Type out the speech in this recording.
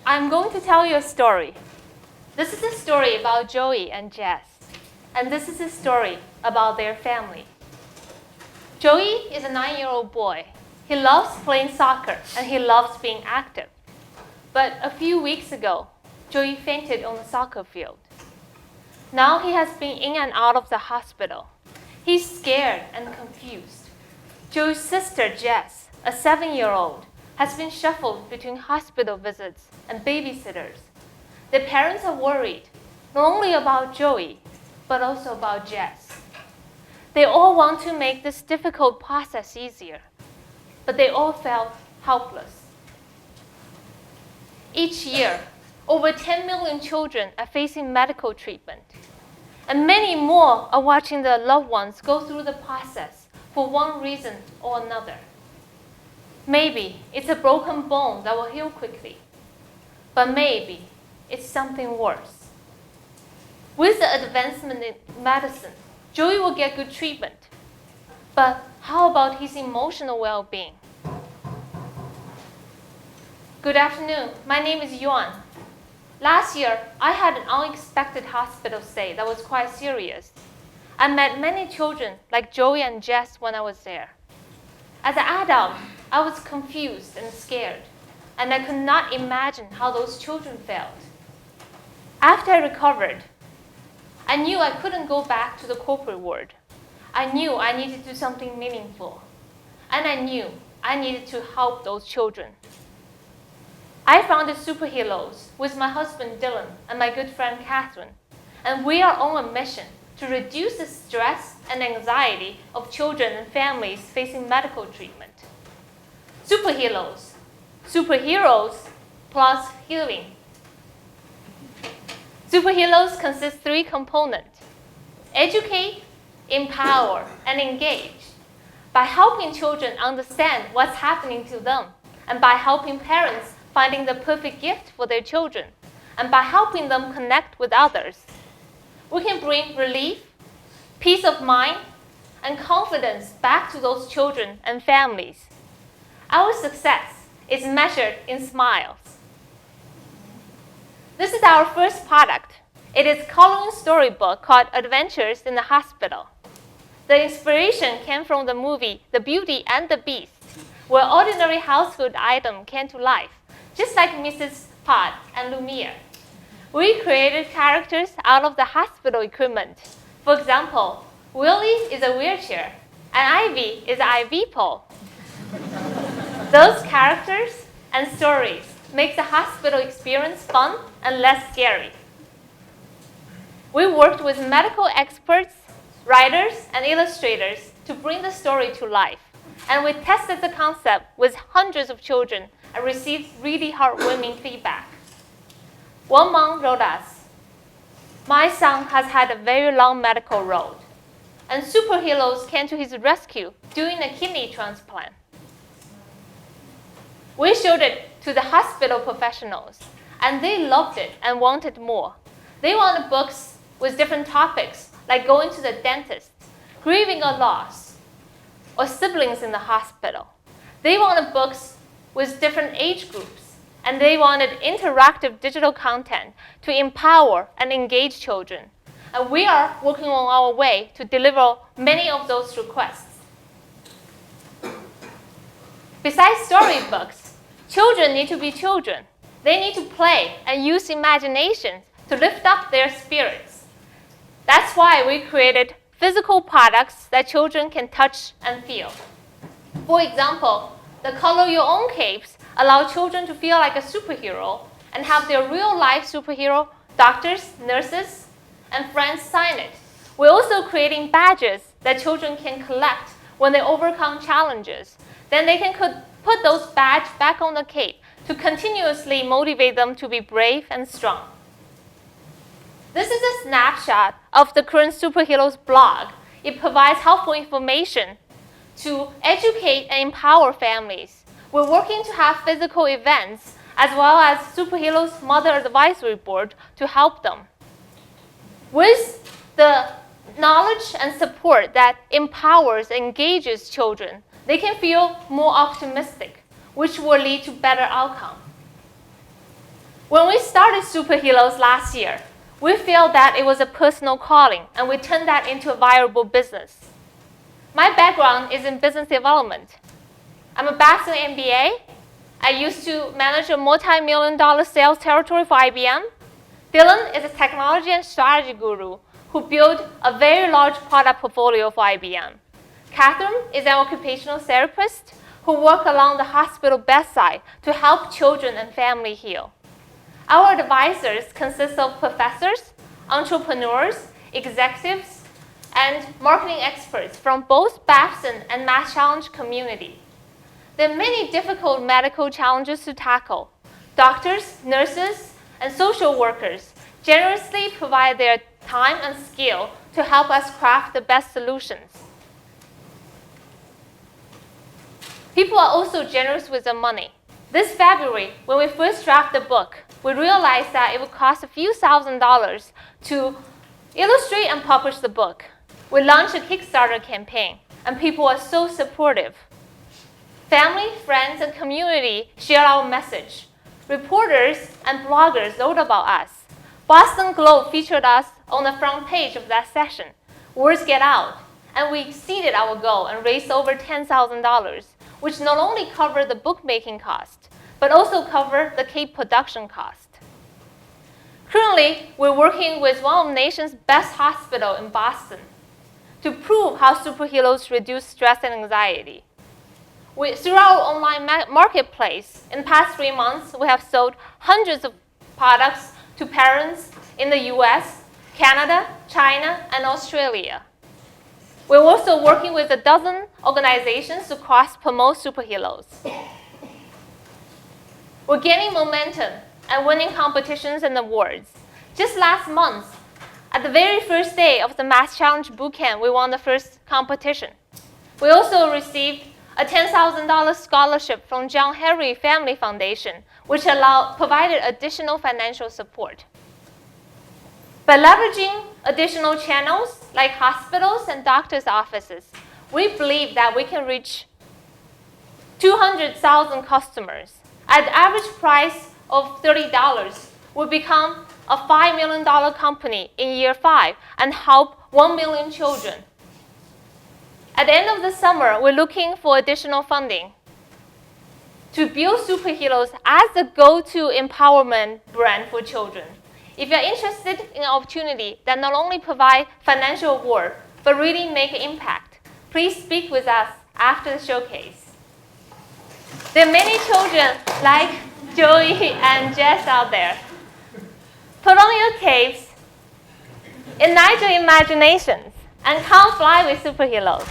I'm going to tell you a story. This is a story about Joey and Jess. And this is a story about their family. Joey is a 9-year-old boy. He loves playing soccer and he loves being active. But a few weeks ago, Joey fainted on the soccer field. Now he has been in and out of the hospital. He's scared and confused. Joey's sister, Jess, a 7-year-old, has been shuffled between hospital visits and babysitters. The parents are worried, not only about Joey, but also about Jess. They all want to make this difficult process easier, but they all felt helpless. Each year, over 10 million children are facing medical treatment, and many more are watching their loved ones go through the process for one reason or another. Maybe it's a broken bone that will heal quickly, but maybe it's something worse. With the advancement in medicine, Joey will get good treatment. But how about his emotional well-being? Good afternoon. My name is Yuan. Last year, I had an unexpected hospital stay that was quite serious. I met many children like Joey and Jess when I was there. As an adult, I was confused and scared, and I could not imagine how those children felt. After I recovered, I knew I couldn't go back to the corporate world. I knew I needed to do something meaningful, and I knew I needed to help those children. I founded SuperHealos with my husband Dylan and my good friend Catherine, and we are on a mission to reduce the stress and anxiety of children and families facing medical treatment. SuperHealos, superheroes plus healing. SuperHealos consists of 3 components: educate, empower, and engage. By helping children understand what's happening to them, and by helping parents finding the perfect gift for their children, and by helping them connect with others, we can bring relief, peace of mind, and confidence back to those children and families. Our success is measured in smiles. This is our first product. It is a coloring storybook called Adventures in the Hospital. The inspiration came from the movie The Beauty and the Beast, where ordinary household items came to life, just like Mrs. Pod and Lumiere. We created characters out of the hospital equipment. For example, Willie is a wheelchair, and Ivy is an IV pole. Those characters and stories make the hospital experience fun and less scary. We worked with medical experts, writers, and illustrators to bring the story to life. And we tested the concept with hundreds of children and received really heartwarming feedback. One mom wrote us, "My son has had a very long medical road, and SuperHealos came to his rescue during a kidney transplant." We showed it to the hospital professionals, and they loved it and wanted more. They wanted books with different topics, like going to the dentist, grieving a loss, or siblings in the hospital. They wanted books with different age groups, and they wanted interactive digital content to empower and engage children. And we are working on our way to deliver many of those requests. Besides storybooks, children need to be children. They need to play and use imagination to lift up their spirits. That's why we created physical products that children can touch and feel. For example, the Color Your Own capes allow children to feel like a superhero and have their real-life superhero, doctors, nurses, and friends sign it. We're also creating badges that children can collect when they overcome challenges. Then they can put those badges back on the cape to continuously motivate them to be brave and strong. This is a snapshot of the current SuperHealos blog. It provides helpful information to educate and empower families. We're working to have physical events as well as SuperHealos Mother Advisory Board to help them. With the knowledge and support that empowers and engages children, they can feel more optimistic, which will lead to better outcome. When we started SuperHealos last year, we felt that it was a personal calling, and we turned that into a viable business. My background is in business development. I'm a Babson MBA. I used to manage a multi-million-dollar sales territory for IBM. Dylan is a technology and strategy guru who built a very large product portfolio for IBM. Catherine is an occupational therapist who works along the hospital bedside to help children and family heal. Our advisors consist of professors, entrepreneurs, executives, and marketing experts from both Babson and Mass Challenge community. There are many difficult medical challenges to tackle. Doctors, nurses, and social workers generously provide their time and skill to help us craft the best solutions. People are also generous with their money. This February, when we first drafted the book, we realized that it would cost a few $1,000s to illustrate and publish the book. We launched a Kickstarter campaign, and people are so supportive. Family, friends, and community share our message. Reporters and bloggers wrote about us. Boston Globe featured us on the front page of that session. Words get out, and we exceeded our goal and raised over $10,000, which not only covered the bookmaking cost, but also covered the cake production cost. Currently, we're working with one of the nation's best hospitals in Boston to prove how SuperHealos reduce stress and anxiety. Through our online marketplace, in the past 3 months, we have sold hundreds of products to parents in the US, Canada, China, and Australia. We're also working with a dozen organizations to cross-promote SuperHealos. We're gaining momentum and winning competitions and awards. Just last month, at the very first day of the Mass Challenge Bootcamp, we won the first competition. We also received a $10,000 scholarship from John Henry Family Foundation, which provided additional financial support. By leveraging additional channels like hospitals and doctors' offices, we believe that we can reach 200,000 customers. At the average price of $30, we become a $5 million company in year 5 and help 1 million children. At the end of the summer, we're looking for additional funding to build SuperHealos as the go-to empowerment brand for children. If you're interested in an opportunity that not only provide financial reward, but really make an impact, please speak with us after the showcase. There are many children like Joey and Jess out there. Put on your capes, ignite your imaginations, and come fly with SuperHealos.